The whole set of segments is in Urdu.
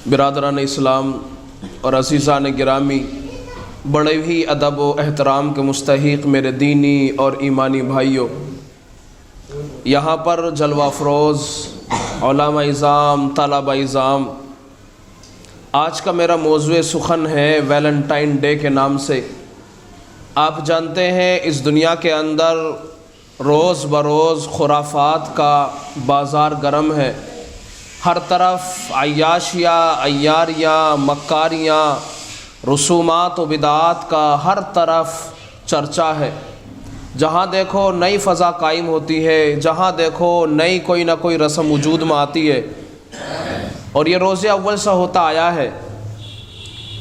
برادران اسلام اور عزیزان گرامی، بڑے ہی ادب و احترام کے مستحق میرے دینی اور ایمانی بھائیوں، یہاں پر جلوہ افروز علماء اعظام، طلباء اعظام، آج کا میرا موضوع سخن ہے ویلنٹائن ڈے کے نام سے۔ آپ جانتے ہیں اس دنیا کے اندر روز بروز خرافات کا بازار گرم ہے، ہر طرف عیاشیاں، عیاریاں، مکاریاں، رسومات و بدعات کا ہر طرف چرچا ہے۔ جہاں دیکھو نئی فضا قائم ہوتی ہے، جہاں دیکھو نئی کوئی نہ کوئی رسم وجود میں آتی ہے، اور یہ روز اول سے ہوتا آیا ہے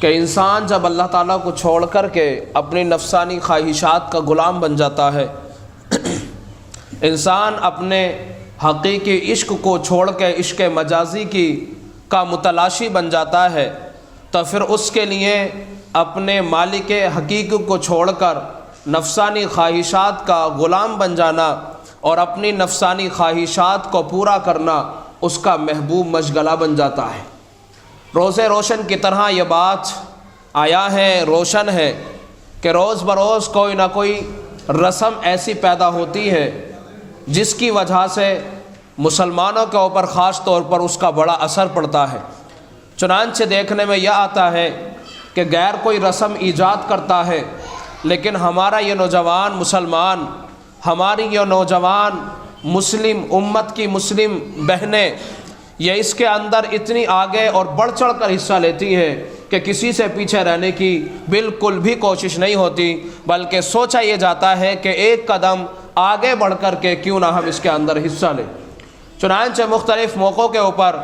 کہ انسان جب اللہ تعالیٰ کو چھوڑ کر کے اپنی نفسانی خواہشات کا غلام بن جاتا ہے، انسان اپنے حقیقی عشق کو چھوڑ کے عشق مجازی کا متلاشی بن جاتا ہے، تو پھر اس کے لیے اپنے مالک حقیقی کو چھوڑ کر نفسانی خواہشات کا غلام بن جانا اور اپنی نفسانی خواہشات کو پورا کرنا اس کا محبوب مشغلہ بن جاتا ہے۔ روز روشن کی طرح یہ بات آیا ہے، روشن ہے کہ روز بروز کوئی نہ کوئی رسم ایسی پیدا ہوتی ہے جس کی وجہ سے مسلمانوں کے اوپر خاص طور پر اس کا بڑا اثر پڑتا ہے۔ چنانچہ دیکھنے میں یہ آتا ہے کہ غیر کوئی رسم ایجاد کرتا ہے، لیکن ہمارا یہ نوجوان مسلمان، ہماری یہ نوجوان مسلم امت کی مسلم بہنیں، یہ اس کے اندر اتنی آگے اور بڑھ چڑھ کر حصہ لیتی ہیں کہ کسی سے پیچھے رہنے کی بالکل بھی کوشش نہیں ہوتی، بلکہ سوچا یہ جاتا ہے کہ ایک قدم آگے بڑھ کر کے کیوں نہ ہم اس کے اندر حصہ لیں۔ چنانچہ مختلف موقعوں کے اوپر،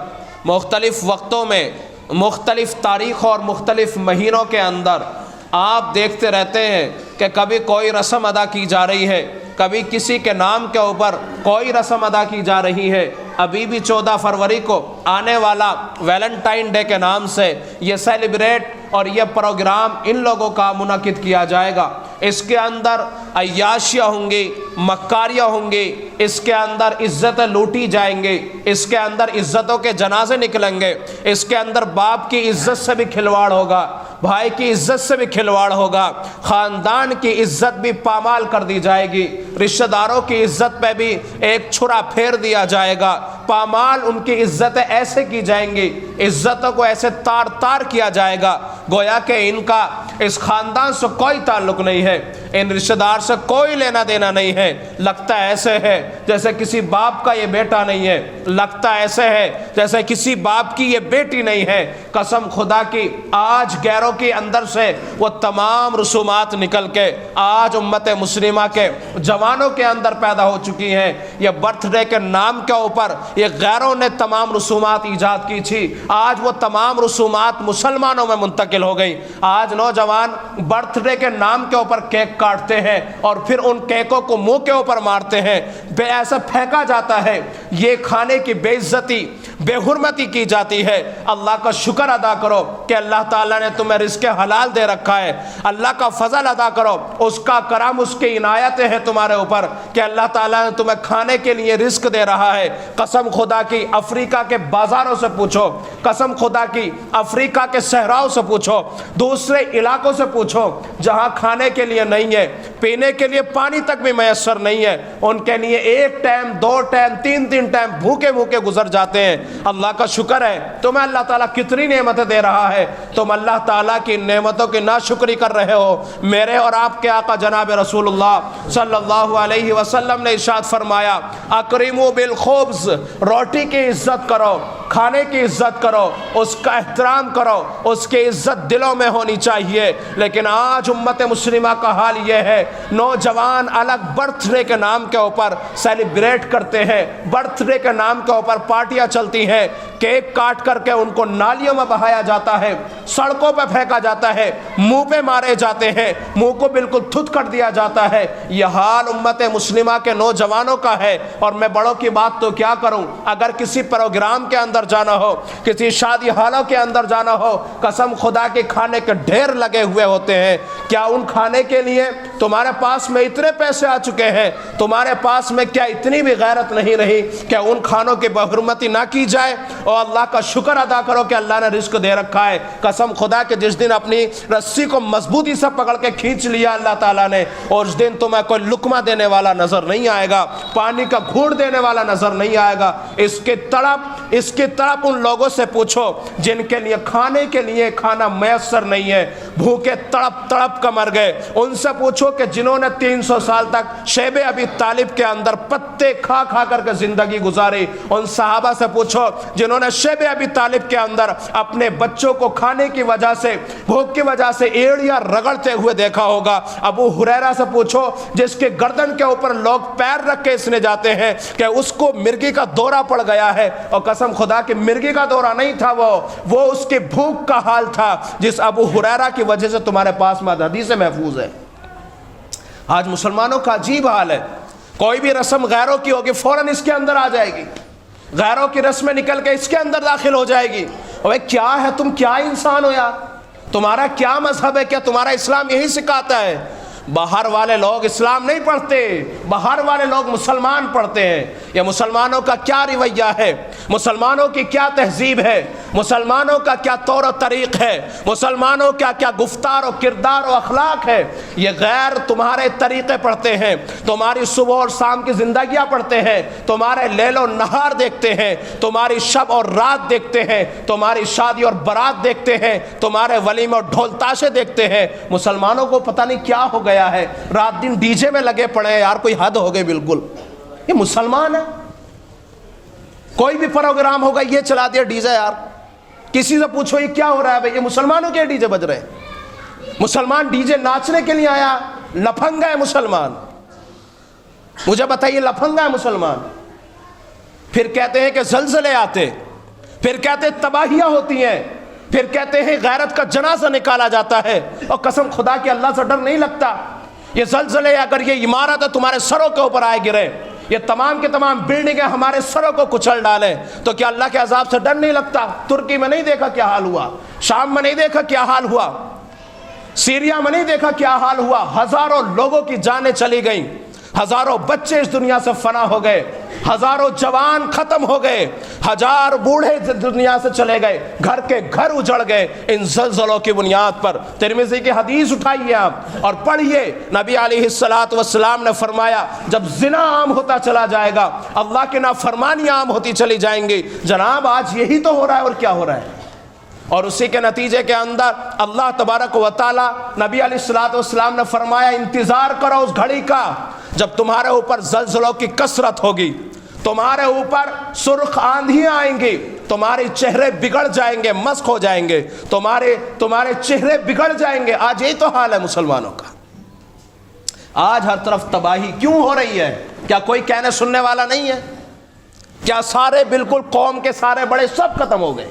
مختلف وقتوں میں، مختلف تاریخوں اور مختلف مہینوں کے اندر آپ دیکھتے رہتے ہیں کہ کبھی کوئی رسم ادا کی جا رہی ہے، کبھی کسی کے نام کے اوپر کوئی رسم ادا کی جا رہی ہے۔ ابھی بھی 14 فروری کو آنے والا ویلنٹائن ڈے کے نام سے یہ سیلیبریٹ اور یہ پروگرام ان لوگوں کا منعقد کیا جائے گا۔ اس کے اندر عیاشیاں ہوں گی، مکاریاں ہوں گی، اس کے اندر عزتیں لوٹی جائیں گی، اس کے اندر عزتوں کے جنازے نکلیں گے، اس کے اندر باپ کی عزت سے بھی کھلواڑ ہوگا، بھائی کی عزت سے بھی کھلواڑ ہوگا، خاندان کی عزت بھی پامال کر دی جائے گی، رشتہ داروں کی عزت پہ بھی ایک چھرا پھیر دیا جائے گا، پامال ان کی عزتیں ایسے کی جائیں گی، عزتوں کو ایسے تار تار کیا جائے گا گویا کہ ان کا اس خاندان سے کوئی تعلق نہیں ہے، ان رشتہ دار سے کوئی لینا دینا نہیں ہے۔ لگتا ایسے ہے جیسے کسی باپ کا یہ بیٹا نہیں ہے، لگتا ایسے ہے جیسے کسی باپ کی یہ بیٹی نہیں ہے۔ قسم خدا کی آج غیروں کے اندر سے وہ تمام رسومات نکل کے آج امت مسلمہ کے جوانوں کے اندر پیدا ہو چکی ہیں۔ یہ برتھ ڈے کے نام کے اوپر یہ غیروں نے تمام رسومات ایجاد کی تھی، آج وہ تمام رسومات مسلمانوں میں منتقل ہو گئی۔ آج نوجوان برتھ ڈے کے نام کے اوپر کیک کاٹتے ہیں اور پھر ان کیکوں کو منہ کے اوپر مارتے ہیں، ایسا پھینکا جاتا ہے، یہ کھانے کی بے عزتی، بے حرمتی کی جاتی ہے۔ اللہ کا شکر ادا کرو کہ اللہ تعالیٰ نے تمہیں رزق حلال دے رکھا ہے، اللہ کا فضل ادا کرو، اس کا کرم، اس کی عنایتیں ہیں تمہارے اوپر کہ اللہ تعالیٰ نے تمہیں کھانے کے لیے رزق دے رہا ہے۔ قسم خدا کی افریقہ کے بازاروں سے پوچھو، قسم خدا کی افریقہ کے صحراؤں سے پوچھو، دوسرے علاقوں سے پوچھو جہاں کھانے کے لیے نہیں ہے، پینے کے لیے پانی تک بھی میسر نہیں ہے، ان کے لیے ایک ٹائم، 2 ٹائم، 3 ٹائم بھوکے بھوکے گزر جاتے ہیں۔ اللہ کا شکر ہے تمہیں اللہ تعالیٰ کتنی نعمتیں دے رہا ہے، تم اللہ تعالیٰ کی نعمتوں کی ناشکری کر رہے ہو۔ میرے اور آپ کے آقا جناب رسول اللہ صلی اللہ علیہ وسلم نے ارشاد فرمایا، اکرموا بالخبز، روٹی کی عزت کرو، کھانے کی عزت کرو، اس کا احترام کرو، اس کی عزت دلوں میں ہونی چاہیے۔ لیکن آج امت مسلمہ کا حال یہ ہے، نوجوان الگ برتھ ڈے کے نام کے اوپر سیلیبریٹ کرتے ہیں، برتھ ڈے کے نام کے اوپر پارٹیاں چلتی ہیں، کیک کاٹ کر کے ان کو نالیوں میں بہایا جاتا ہے، سڑکوں پہ پھینکا جاتا ہے، منہ پہ مارے جاتے ہیں، منہ کو بالکل تھت کر دیا جاتا ہے۔ یہ حال امت مسلمہ کے نوجوانوں کا ہے، اور میں بڑوں کی بات تو کیا کروں، اگر کسی پروگرام کے اندر جانا ہو، کسی شادی حالوں کے اندر جانا ہو، قسم خدا کے کھانے کے ڈھیر لگے ہوئے ہوتے ہیں، کیا ان کھانے کے لیے تمہارے پاس میں اتنے پیسے آ چکے ہیں، تمہارے پاس میں کیا اتنی بھی غیرت نہیں رہی کہ ان کھانوں کی بحرمتی نہ کی جائے؟ اور اللہ کا شکر ادا کرو کہ اللہ نے رزق دے رکھا ہے۔ قسم خدا کہ جس دن اپنی رسی کو مضبوطی سے پکڑ کے کھینچ لیا اللہ تعالیٰ نے، اور اس دن تمہیں کوئی لقمہ دینے والا نظر نہیں آئے گا، پانی کا گھونٹ دینے والا نظر نہیں آئے گا۔ اس کی تڑپ ان لوگوں سے پوچھو جن کے لیے کھانے کے لیے کھانا میسر نہیں ہے، بھوکے تڑپ کر مر گئے۔ ان سے پوچھو کہ جنہوں نے 300 سال تک شیب ابی طالب کے اندر پتے کھا کر کے زندگی گزاری۔ ان صحابہ سے پوچھو جنہوں نے شیب ابی طالب کے اندر اپنے بچوں کو کھانے کی وجہ سے، بھوک کی وجہ سے ایڑیاں رگڑتے ہوئے دیکھا ہوگا۔ ابو ہریرہ سے پوچھو جس کے گردن کے اوپر لوگ پیر رکھ کے اس نے جاتے ہیں کہ اس کو مرگی کا دورہ پڑ گیا ہے، اور قسم خدا کہ مرگی کا دورہ نہیں تھا، وہ اس کی بھوک کا حال تھا جس ابو ہریرہ کی وجہ سے تمہارے پاس میں حدیث محفوظ ہے۔ آج مسلمانوں کا عجیب حال ہے، کوئی بھی رسم غیروں کی ہوگی فوراً اس کے اندر آ جائے گی، غیروں کی رسمیں نکل کے اس کے اندر داخل ہو جائے گی۔ اوے کیا ہے، تم کیا انسان ہو یار؟ تمہارا کیا مذہب ہے؟ کیا تمہارا اسلام یہی سکھاتا ہے؟ باہر والے لوگ اسلام نہیں پڑھتے، باہر والے لوگ مسلمان پڑھتے ہیں۔ یہ مسلمانوں کا کیا رویہ ہے، مسلمانوں کی کیا تہذیب ہے، مسلمانوں کا کیا طور و طریق ہے، مسلمانوں کا کیا گفتار و کردار و اخلاق ہے؟ یہ غیر تمہارے طریقے پڑھتے ہیں، تمہاری صبح اور شام کی زندگیاں پڑھتے ہیں، تمہارے لیل و نہار دیکھتے ہیں، تمہاری شب اور رات دیکھتے ہیں، تمہاری شادی اور برات دیکھتے ہیں، تمہارے ولیمے اور ڈھول تاشے دیکھتے ہیں۔ مسلمانوں کو پتہ نہیں کیا ہو گیا ہے، رات دن ڈی جے میں لگے پڑے ہیں یار، کوئی حد ہو گئی بالکل۔ یہ مسلمان ہے؟ کوئی بھی پروگرام ہوگا یہ چلا دیا ڈی جے یار۔ کسی سے پوچھو یہ کیا ہو رہا ہے بھائی، یہ مسلمانوں کے ڈی جے بج رہے ہیں۔ مسلمان ڈی جے ناچنے کے لیے آیا؟ لفنگا ہے مسلمان، مجھے بتائیے لفنگا ہے مسلمان۔ پھر کہتے ہیں کہ زلزلے آتے، پھر کہتے ہیں تباہیاں ہوتی ہیں، پھر کہتے ہیں غیرت کا جنازہ نکالا جاتا ہے، اور قسم خدا کہ اللہ سے ڈر نہیں لگتا؟ یہ زلزلے اگر یہ عمارت تمہارے سروں کے اوپر آئے گرے، یہ تمام کے تمام بلڈنگیں ہمارے سروں کو کچل ڈالیں، تو کیا اللہ کے عذاب سے ڈر نہیں لگتا؟ ترکی میں نہیں دیکھا کیا حال ہوا، شام میں نہیں دیکھا کیا حال ہوا، سیریا میں نہیں دیکھا کیا حال ہوا؟ ہزاروں لوگوں کی جانیں چلی گئیں، ہزاروں بچے اس دنیا سے فنا ہو گئے، ہزاروں جوان ختم ہو گئے، ہزار بوڑھے دنیا سے چلے گئے، گھر کے گھر اجڑ گئے ان زلزلوں کی بنیاد پر۔ ترمذی کی حدیث اٹھائیے آپ اور پڑھیے، نبی علیہ السلام نے فرمایا جب زنا عام ہوتا چلا جائے گا، اللہ کی نافرمانی عام ہوتی چلی جائیں گی۔ جناب آج یہی تو ہو رہا ہے، اور کیا ہو رہا ہے؟ اور اسی کے نتیجے کے اندر اللہ تبارک و تعالی، نبی علیہ السلام نے فرمایا انتظار کرو اس گھڑی کا جب تمہارے اوپر زلزلوں کی کثرت ہوگی، تمہارے اوپر سرخ آندھیاں آئیں گی، تمہارے چہرے بگڑ جائیں گے، مسخ ہو جائیں گے، تمہارے چہرے بگڑ جائیں گے۔ آج یہی تو حال ہے مسلمانوں کا۔ آج ہر طرف تباہی کیوں ہو رہی ہے؟ کیا کوئی کہنے سننے والا نہیں ہے؟ کیا سارے بالکل قوم کے سارے بڑے سب ختم ہو گئے؟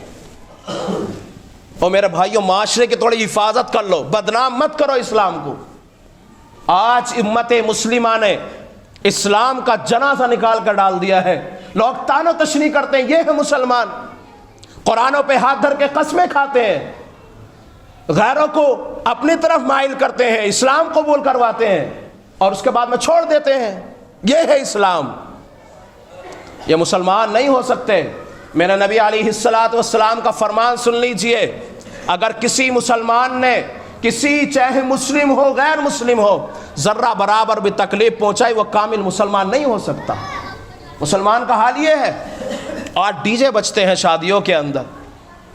اور میرے بھائیوں معاشرے کی تھوڑی حفاظت کر لو، بدنام مت کرو اسلام کو۔ آج امت مسلمہ نے اسلام کا جنازہ نکال کر ڈال دیا ہے، لوگ تان و تشنیع کرتے ہیں یہ ہے مسلمان، قرآنوں پہ ہاتھ دھر کے قسمیں کھاتے ہیں، غیروں کو اپنی طرف مائل کرتے ہیں، اسلام قبول کرواتے ہیں اور اس کے بعد میں چھوڑ دیتے ہیں۔ یہ ہے اسلام، یہ مسلمان نہیں ہو سکتے۔ میرے نبی علیہ السلام کا فرمان سن لیجئے، اگر کسی مسلمان نے کسی چاہے مسلم ہو غیر مسلم ہو ذرہ برابر بھی تکلیف پہنچائی، وہ کامل مسلمان نہیں ہو سکتا۔ مسلمان کا حال یہ ہے۔ اور ڈی جے بجتے ہیں شادیوں کے اندر،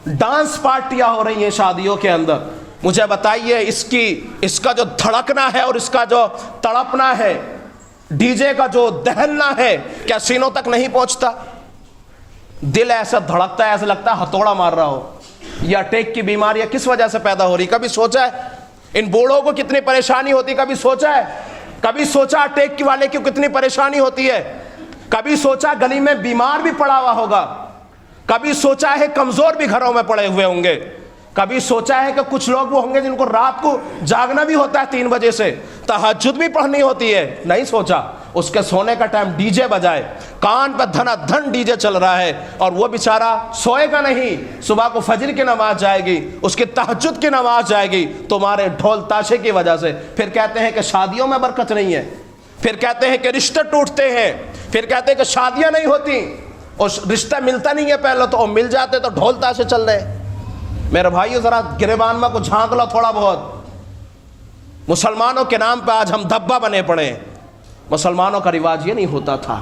ڈانس پارٹیاں ہو رہی ہیں شادیوں کے اندر، مجھے بتائیے اس کا جو دھڑکنا ہے اور اس کا جو تڑپنا ہے، ڈی جے کا جو دہلنا ہے، کیا سینوں تک نہیں پہنچتا؟ دل ایسا دھڑکتا ہے، ایسا لگتا ہے ہتھوڑا مار رہا ہو۔ یہ اٹیک کی بیماریاں کس وجہ سے پیدا ہو رہی؟ کبھی سوچا ہے ان بوڑھوں کو کتنی پریشانی ہوتی؟ کبھی سوچا ہے؟ کبھی سوچا اٹیک کی والے کی کتنی پریشانی ہوتی ہے؟ کبھی سوچا گلی میں بیمار بھی پڑا ہوا ہوگا؟ کبھی سوچا ہے کمزور بھی گھروں میں پڑے ہوئے ہوں گے؟ کبھی سوچا ہے کہ کچھ لوگ وہ ہوں گے جن کو رات کو جاگنا بھی ہوتا ہے 3 بجے سے، تہجد بھی پڑھنی ہوتی ہے؟ نہیں سوچا۔ اس کے سونے کا ٹائم ڈی جے بجائے، کان پہ دھنا دھن ڈی جے چل رہا ہے، اور وہ بیچارہ سوئے گا نہیں، صبح کو فجر کی نماز جائے گی، اس کی تہجد کی نماز جائے گی تمہارے ڈھول تاشے کی وجہ سے۔ پھر کہتے ہیں کہ شادیوں میں برکت نہیں ہے، پھر کہتے ہیں کہ رشتے ٹوٹتے ہیں، پھر کہتے ہیں کہ شادیاں نہیں ہوتی، اور رشتہ ملتا نہیں ہے پہلے تو، اور مل جاتے تو ڈھول تاشے چل رہے ہیں۔ میرے بھائیو ذرا گریبان میں کو جھانک لو تھوڑا بہت۔ مسلمانوں کے نام پہ آج ہم دھبا بنے پڑے ہیں۔ مسلمانوں کا رواج یہ نہیں ہوتا تھا،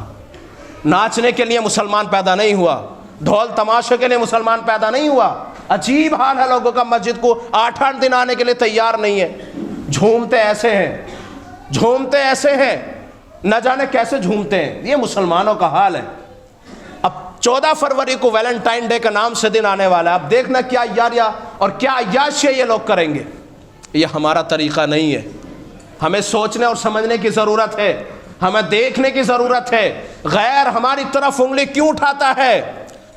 ناچنے کے لیے مسلمان پیدا نہیں ہوا، ڈھول تماشے کے لیے مسلمان پیدا نہیں ہوا۔ عجیب حال ہے لوگوں کا، مسجد کو 8 دن آنے کے لیے تیار نہیں ہے، جھومتے ایسے ہیں، جھومتے ایسے ہیں، نہ جانے کیسے جھومتے ہیں۔ یہ مسلمانوں کا حال ہے۔ اب 14 فروری کو ویلنٹائن ڈے کا نام سے دن آنے والا ہے، اب دیکھنا کیا یاریاں اور کیا عیاشیاں یہ لوگ کریں گے۔ یہ ہمارا طریقہ نہیں ہے، ہمیں سوچنے اور سمجھنے کی ضرورت ہے، ہمیں دیکھنے کی ضرورت ہے۔ غیر ہماری طرف انگلی کیوں اٹھاتا ہے؟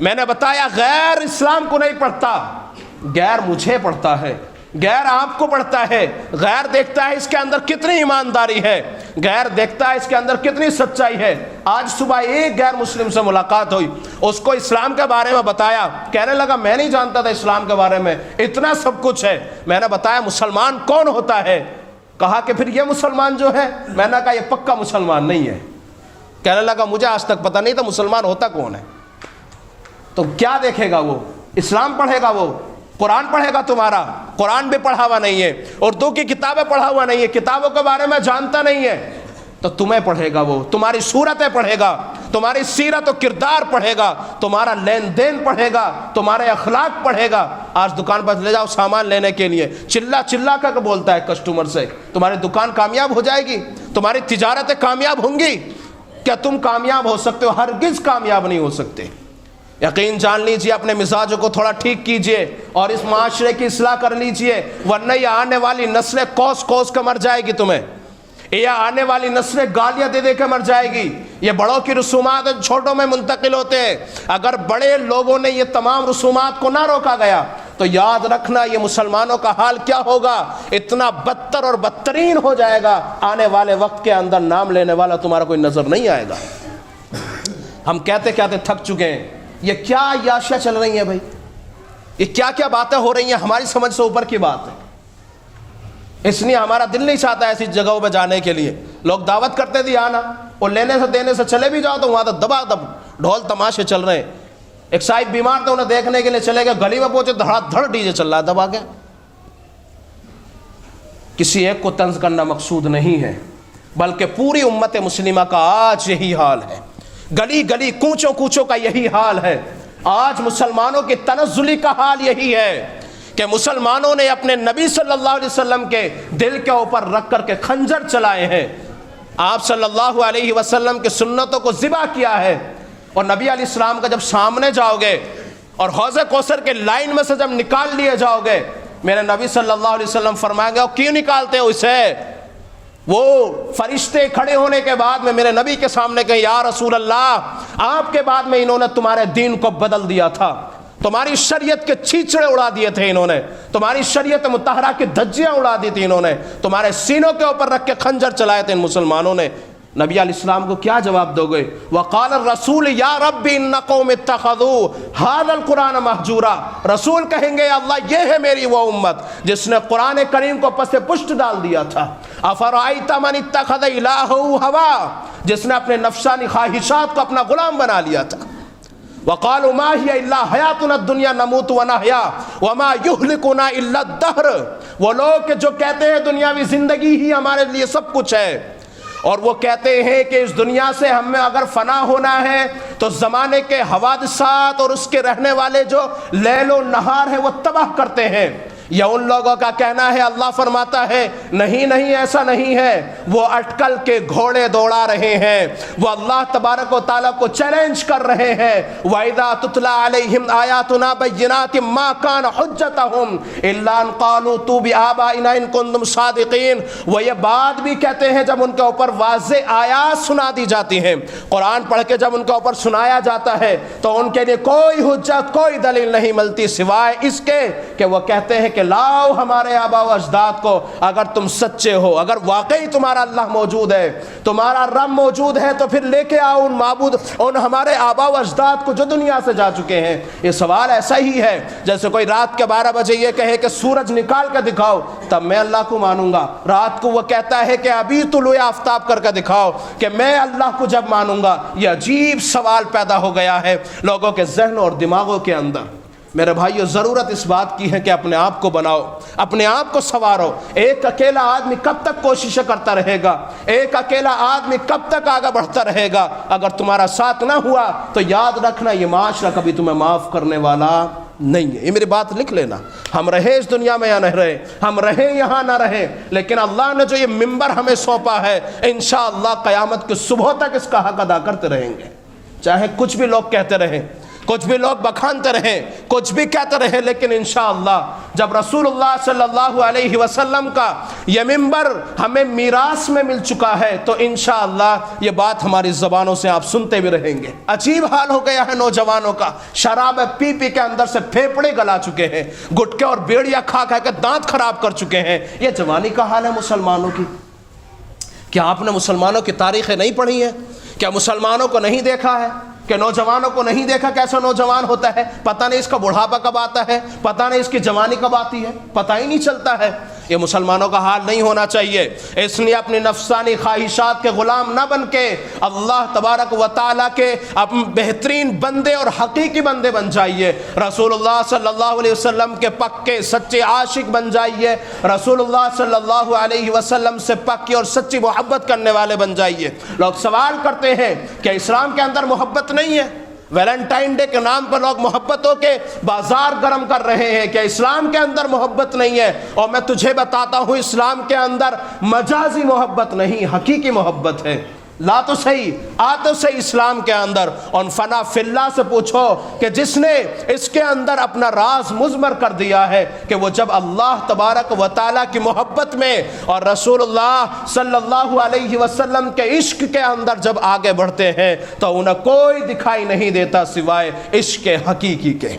میں نے بتایا غیر اسلام کو نہیں پڑھتا، غیر مجھے پڑھتا ہے، غیر آپ کو پڑھتا ہے۔ غیر دیکھتا ہے اس کے اندر کتنی ایمانداری ہے، غیر دیکھتا ہے اس کے اندر کتنی سچائی ہے۔ آج صبح ایک غیر مسلم سے ملاقات ہوئی، اس کو اسلام کے بارے میں بتایا، کہنے لگا میں نہیں جانتا تھا اسلام کے بارے میں، اتنا سب کچھ ہے۔ میں نے بتایا مسلمان کون ہوتا ہے؟ کہا کہ پھر یہ مسلمان جو ہے، میں نے کہا یہ پکا مسلمان نہیں ہے۔ کہنے لگا مجھے آج تک پتہ نہیں تھا مسلمان ہوتا کون ہے۔ تو کیا دیکھے گا وہ؟ اسلام پڑھے گا وہ؟ قرآن پڑھے گا تمہارا؟ قرآن بھی پڑھا ہوا نہیں ہے، اردو کی کتابیں پڑھا ہوا نہیں ہے، کتابوں کے بارے میں جانتا نہیں ہے، تو تمہیں پڑھے گا وہ، تمہاری صورتیں پڑھے گا، تمہاری سیرت و کردار پڑھے گا، تمہارا لین دین پڑھے گا، تمہارے اخلاق پڑھے گا۔ آج دکان پر لے جاؤ سامان لینے کے لیے، چلا چلا کر بولتا ہے کسٹمر سے، تمہاری دکان کامیاب ہو جائے گی، تمہاری تجارتیں کامیاب ہوں گی؟ کیا تم کامیاب ہو سکتے ہو؟ ہرگز کامیاب نہیں ہو سکتے۔ یقین جان لیجئے، اپنے مزاجوں کو تھوڑا ٹھیک کیجئے اور اس معاشرے کی اصلاح کر لیجئے، ورنہ یہ آنے والی نسلیں کوس کوس کے مر جائے گی تمہیں، یہ آنے والی نسلیں گالیاں دے دے کے مر جائے گی۔ یہ بڑوں کی رسومات چھوٹوں میں منتقل ہوتے ہیں، اگر بڑے لوگوں نے یہ تمام رسومات کو نہ روکا گیا تو یاد رکھنا یہ مسلمانوں کا حال کیا ہوگا، اتنا بدتر اور بدترین ہو جائے گا، آنے والے وقت کے اندر نام لینے والا تمہارا کوئی نظر نہیں آئے گا۔ ہم کہتے کہتے تھک چکے ہیں، یہ کیا عیاشیاں چل رہی ہیں بھائی، یہ کیا کیا باتیں ہو رہی ہیں، ہماری سمجھ سے اوپر کی بات ہے۔ اس لیے ہمارا دل نہیں چاہتا ایسی جگہوں پہ جانے کے لیے۔ لوگ دعوت کرتے تھے آنا، اور لینے سے دینے سے چلے بھی جاؤ تو وہاں تو دبا دب ڈھول تماشے چل رہے ہیں۔ ایک صاحب بیمار تھے، انہیں دیکھنے کے لیے چلے گئے، گلی میں پہنچے دھڑا دھڑ ڈی جے چل رہا ہے دبا کے۔ کسی ایک کو طنز کرنا مقصود نہیں ہے، بلکہ پوری امت مسلمہ کا آج یہی حال ہے، گلی گلی کوچوں کوچوں کا یہی حال ہے۔ آج مسلمانوں کی تنزلی کا حال یہی ہے کہ مسلمانوں نے اپنے نبی صلی اللہ علیہ وسلم کے دل کے اوپر رکھ کر کے خنجر چلائے ہیں، آپ صلی اللہ علیہ وسلم کی سنتوں کو ذبح کیا ہے۔ اور نبی علیہ السلام کا جب سامنے جاؤ گے اور حوض کوثر کے لائن میں سے جب نکال لیے جاؤ گے، میرے نبی صلی اللہ علیہ وسلم فرمائیں گے اور کیوں نکالتے ہو اسے؟ وہ فرشتے کھڑے ہونے کے بعد میں میرے نبی کے سامنے کہیں یا رسول اللہ، آپ کے بعد میں انہوں نے تمہارے دین کو بدل دیا تھا، تمہاری شریعت کے چھیچڑے اڑا دیے تھے انہوں نے، تمہاری شریعت مطہرہ کی دھجیاں اڑا دی تھی انہوں نے، تمہارے سینوں کے اوپر رکھ کے خنجر چلائے تھے ان مسلمانوں نے۔ نبی علیہ السلام کو کیا جواب دو گے؟ وقال الرسول یا رب ان قوم اتخذوا هذا القرآن مہجورا، رسول کہیں گے اللہ یہ ہے میری وہ امت جس نے قرآن کریم کو پس پشت ڈال دیا تھا۔ افرأیت من اتخذ الہہ ہوا، جس نے اپنے نفسانی خواہشات کو اپنا غلام بنا لیا تھا۔ وقالوا ما هي الا حیاتنا الدنیا نموت ونحیا وما یہلکنا الا الدہر، وہ لوگ جو کہتے ہیں دنیاوی زندگی ہی ہمارے لیے سب کچھ ہے، اور وہ کہتے ہیں کہ اس دنیا سے ہمیں اگر فنا ہونا ہے تو زمانے کے حوادثات اور اس کے رہنے والے جو لیل و نہار ہیں وہ تباہ کرتے ہیں۔ یا ان لوگوں کا کہنا ہے اللہ فرماتا ہے نہیں نہیں ایسا نہیں ہے، وہ اٹکل کے گھوڑے دوڑا رہے ہیں، وہ اللہ تبارک و تعالیٰ کو چیلنج کر رہے ہیں۔ وَإِذَا تُتْلَى عَلَيْهِمْ آيَاتُنَا بَيِّنَاتٍ مَا كَانَ حُجَّتَهُمْ إِلَّا أَن قَالُوا ائْتُوا بِآبَائِنَا إِن كُنتُمْ صَادِقِينَ۔ وہ یہ بات بھی کہتے ہیں جب ان کے اوپر واضح آیات سنا دی جاتی ہیں، قرآن پڑھ کے جب ان کے اوپر سنایا جاتا ہے تو ان کے لیے کوئی حجت کوئی دلیل نہیں ملتی سوائے اس کے کہ وہ کہتے ہیں کہ لاؤ ہمارے آبا و اجداد کو، اگر تم سچے ہو، اگر واقعی تمہارا اللہ موجود ہے، تمہارا رب موجود ہے، تو پھر لے کے آؤ ان معبود، ان ہمارے آبا و اجداد کو جو دنیا سے جا چکے ہیں۔ یہ سوال ایسا ہی ہے جیسے کوئی رات کے 12 بجے یہ کہے کہ سورج نکال کے دکھاؤ تب میں اللہ کو مانوں گا، رات کو وہ کہتا ہے کہ ابھی طلوع آفتاب کر کے دکھاؤ کہ میں اللہ کو جب مانوں گا۔ یہ عجیب سوال پیدا ہو گیا ہے لوگوں کے ذہنوں اور دماغوں کے اندر۔ میرے بھائیو، ضرورت اس بات کی ہے کہ اپنے آپ کو بناؤ، اپنے آپ کو سنوارو۔ ایک اکیلا آدمی کب تک کوششیں کرتا رہے گا؟ ایک اکیلا آدمی کب تک آگے بڑھتا رہے گا؟ اگر تمہارا ساتھ نہ ہوا تو یاد رکھنا یہ معاشرہ کبھی تمہیں معاف کرنے والا نہیں ہے۔ یہ میری بات لکھ لینا، ہم رہے اس دنیا میں یا نہ رہے، ہم رہے یہاں نہ رہے، لیکن اللہ نے جو یہ منبر ہمیں سونپا ہے انشاءاللہ قیامت کی صبح تک اس کا حق ادا کرتے رہیں گے، چاہے کچھ بھی لوگ کہتے رہیں، کچھ بھی لوگ بکھانتے رہیں، کچھ بھی کہتے رہیں، لیکن انشاءاللہ جب رسول اللہ صلی اللہ علیہ وسلم کا یہ منبر ہمیں میراث میں مل چکا ہے تو انشاءاللہ یہ بات ہماری زبانوں سے آپ سنتے بھی رہیں گے۔ عجیب حال ہو گیا ہے نوجوانوں کا، شراب پی پی کے اندر سے پھیپھڑے گلا چکے ہیں، گٹکے اور بیڑیاں کھا کھا کے دانت خراب کر چکے ہیں۔ یہ جوانی کا حال ہے مسلمانوں کی۔ کیا آپ نے مسلمانوں کی تاریخیں نہیں پڑھی ہیں؟ کیا مسلمانوں کو نہیں دیکھا ہے؟ کہ نوجوانوں کو نہیں دیکھا کیسا نوجوان ہوتا ہے؟ پتہ نہیں اس کا بڑھاپا کب آتا ہے، پتہ نہیں اس کی جوانی کب آتی ہے، پتہ ہی نہیں چلتا ہے۔ یہ مسلمانوں کا حال نہیں ہونا چاہیے۔ اس لیے اپنی نفسانی خواہشات کے غلام نہ بن کے اللہ تبارک و تعالیٰ کے بہترین بندے اور حقیقی بندے بن جائیے، رسول اللہ صلی اللہ علیہ وسلم کے پکے سچے عاشق بن جائیے، رسول اللہ صلی اللہ علیہ وسلم سے پکی اور سچی محبت کرنے والے بن جائیے۔ لوگ سوال کرتے ہیں کہ اسلام کے اندر محبت نہیں ہے، ویلنٹائن ڈے کے نام پر لوگ محبتوں کے بازار گرم کر رہے ہیں کہ اسلام کے اندر محبت نہیں ہے، اور میں تجھے بتاتا ہوں اسلام کے اندر مجازی محبت نہیں، حقیقی محبت ہے۔ لا تو صحیح، آ تو صحیح اسلام کے اندر۔ اور فنا فی اللہ سے پوچھو کہ جس نے اس کے اندر اپنا راز مضمر کر دیا ہے کہ وہ جب اللہ تبارک و تعالیٰ کی محبت میں اور رسول اللہ صلی اللہ علیہ وسلم کے عشق کے اندر جب آگے بڑھتے ہیں تو انہیں کوئی دکھائی نہیں دیتا سوائے عشق حقیقی کے۔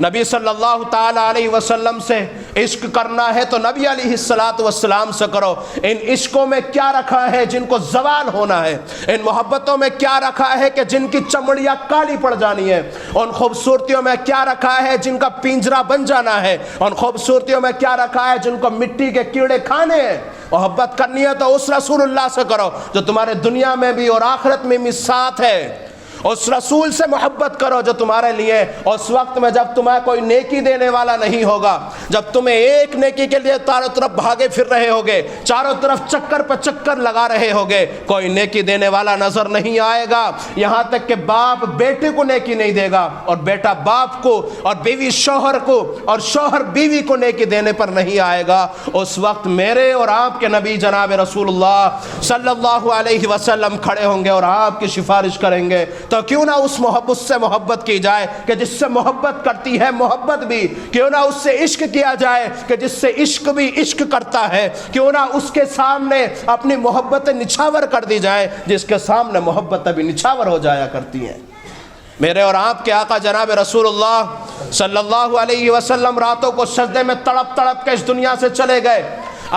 نبی صلی اللہ تعالیٰ علیہ وسلم سے عشق کرنا ہے تو نبی علیہ السلام سے کرو۔ ان عشقوں میں کیا رکھا ہے جن کو زوال ہونا ہے؟ ان محبتوں میں کیا رکھا ہے کہ جن کی چمڑیاں کالی پڑ جانی ہے؟ ان خوبصورتیوں میں کیا رکھا ہے جن کا پنجرا بن جانا ہے؟ ان خوبصورتیوں میں کیا رکھا ہے جن کو مٹی کے کیڑے کھانے ہیں؟ محبت کرنی ہے تو اس رسول اللہ سے کرو جو تمہارے دنیا میں بھی اور آخرت میں بھی ساتھ ہے۔ اس رسول سے محبت کرو جو تمہارے لیے اس وقت میں جب تمہیں کوئی نیکی دینے والا نہیں ہوگا، جب تمہیں ایک نیکی کے لیے چاروں طرف بھاگے پھر رہے ہوگے، چاروں طرف چکر پہ چکر لگا رہے ہوگے، کوئی نیکی دینے والا نظر نہیں آئے گا۔ یہاں تک کہ باپ بیٹے کو نیکی نہیں دے گا، اور بیٹا باپ کو، اور بیوی شوہر کو، اور شوہر بیوی کو نیکی دینے پر نہیں آئے گا۔ اس وقت میرے اور آپ کے نبی جناب رسول اللہ صلی اللہ علیہ وسلم کھڑے ہوں گے اور آپ کی سفارش کریں گے۔ تو کیوں نہ اس سے محبت کی جائے کہ جس سے محبت کرتی ہے محبت بھی، کیوں نہ اس سے عشق کیا جائے کہ جس سے عشق بھی عشق کرتا ہے، کیوں نہ اس کے سامنے اپنی محبتیں نچھاور کر دی جائے جس کے سامنے محبت بھی نچھاور ہو جایا کرتی ہیں۔ میرے اور آپ کے آقا جناب رسول اللہ صلی اللہ علیہ وسلم راتوں کو سجدے میں تڑپ تڑپ کے اس دنیا سے چلے گئے۔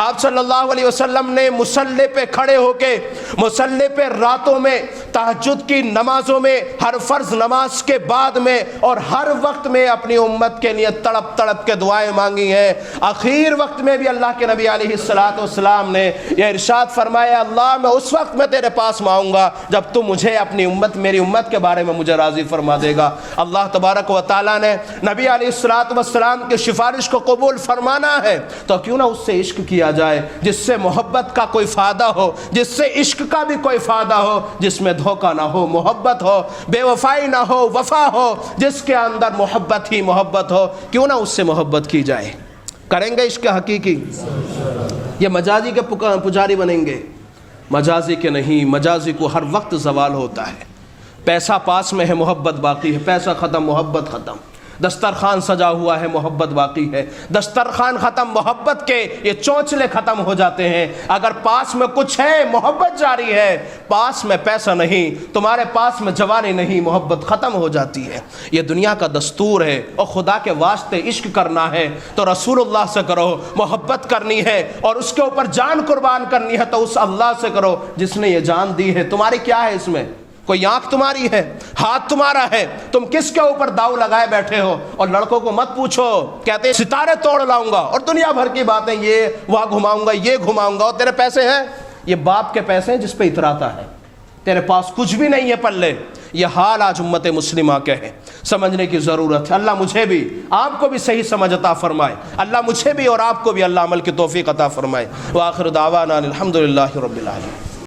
آپ صلی اللہ علیہ وسلم نے مصلی پہ کھڑے ہو کے، مصلی پہ راتوں میں، تہجد کی نمازوں میں، ہر فرض نماز کے بعد میں اور ہر وقت میں اپنی امت کے لیے تڑپ تڑپ کے دعائیں مانگی ہیں۔ آخر وقت میں بھی اللہ کے نبی علیہ السلام نے یہ ارشاد فرمایا، اللہ میں اس وقت میں تیرے پاس آؤں گا جب تو مجھے اپنی امت، میری امت کے بارے میں مجھے راضی فرما دے گا۔ اللہ تبارک و تعالیٰ نے نبی علیہ السلام کی سفارش کو قبول فرمانا ہے تو کیوں نہ اس سے عشق کیا جائے جس سے محبت کا کوئی فائدہ ہو، جس سے عشق کا بھی کوئی فائدہ ہو، جس میں دھوکہ نہ ہو، محبت ہو، بے وفائی نہ ہو، وفا ہو، جس کے اندر محبت ہی محبت ہو، کیوں نہ اس سے محبت کی جائے۔ کریں گے عشق حقیقی؟ یہ مجازی کے پجاری بنیں گے؟ مجازی کے نہیں، مجازی کو ہر وقت زوال ہوتا ہے۔ پیسہ پاس میں ہے، محبت باقی ہے، پیسہ ختم محبت ختم، دسترخوان سجا ہوا ہے محبت باقی ہے، دسترخوان ختم محبت کے یہ چونچلے ختم ہو جاتے ہیں۔ اگر پاس میں کچھ ہے محبت جاری ہے، پاس میں پیسہ نہیں، تمہارے پاس میں جوانی نہیں، محبت ختم ہو جاتی ہے۔ یہ دنیا کا دستور ہے، اور خدا کے واسطے عشق کرنا ہے تو رسول اللہ سے کرو، محبت کرنی ہے اور اس کے اوپر جان قربان کرنی ہے تو اس اللہ سے کرو جس نے یہ جان دی ہے۔ تمہاری کیا ہے اس میں؟ کوئی آنکھ تمہاری ہے؟ ہاتھ تمہارا ہے؟ تم کس کے اوپر داؤ لگائے بیٹھے ہو؟ اور لڑکوں کو مت پوچھو، کہتے ہیں ستارے توڑ لاؤں گا اور دنیا بھر کی باتیں، یہ وہاں گھماؤں گا، یہ گھماؤں گا، اور تیرے پیسے ہیں؟ یہ باپ کے پیسے ہیں جس پہ اتراتا ہے، تیرے پاس کچھ بھی نہیں ہے پلے۔ یہ حال آج امت مسلمہ کے ہے، سمجھنے کی ضرورت ہے۔ اللہ مجھے بھی آپ کو بھی صحیح سمجھ عطا فرمائے، اللہ مجھے بھی اور آپ کو بھی اللہ عمل کی توفیق عطا فرمائے۔ وآخر دعوانا الحمدللہ رب العالمین۔